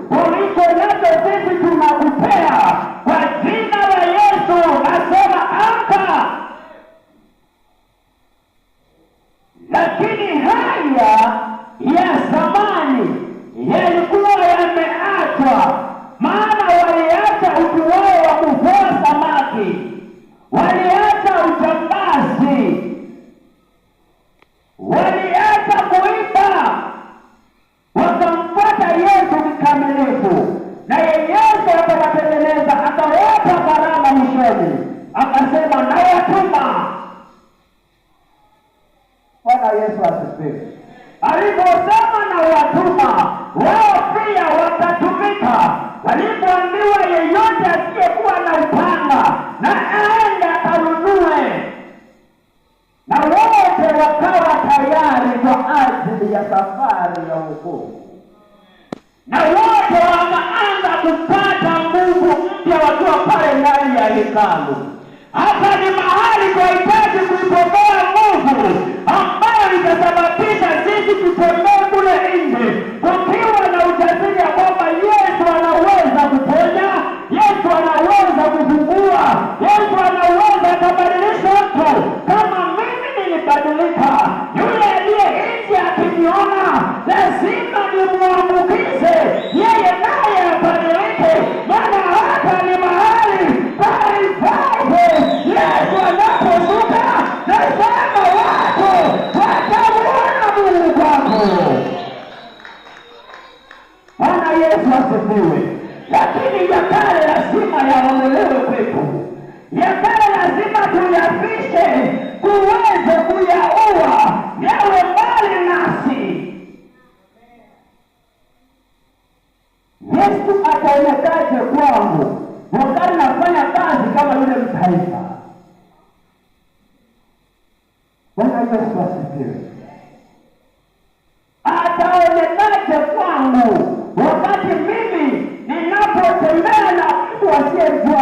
uliko nacho sisi tunakupea kwa jina la Yesu. Nasema amka. Lakini haya ya zamani yalikuwa yameachwa, maana waliacha utu wao wa kuvua samaki, waliacha ujambazi, waliacha kuiba, wakamfuata Yesu kikamilifu. Na Yesu akawatengeneza, akawapa karama mwishoni, akasema nawatuma. Bwana Yesu asifiwe. Aliposema nawatuma, wao pia watatumika. Walipoambiwa yeyote asiyekuwa na upanga na aende akanunue, na wote wakawa tayari kwa ajili ya safari ya wokovu, na wote wakaanza kupata nguvu mpya wakiwa pale ndani ya hekalu. Hapa ni mahali kwa hitaji kuipokea nguvu ambayo itasababisha sisi tutembee kule nje kukiwa na ujasiri ya kwamba Yesu anaweza kuponya, Yesu anaweza kufungua, Yesu anaweza kubadilisha mtu. Kama mimi nilibadilika, yule aliye nje akiniona lazima nimuambukize yeye naye abadilike, maana hapa ni mahali pale Yesu anaposhuka, lazima watu watamuona Mungu wako. Bwana Yesu asifiwe. Lakini ya kale lazima yaondolewe kwetu. Ya kale lazima tuyafishe, tuweze kuyaua, yawe mbali nasi. Yesu ataonekaje kwangu wakati nafanya kazi kama yule mtaifa? Bwana Yesu asifiwe. Ataonekaje kwangu wakati mimi ninapotembea na mtu asiyejua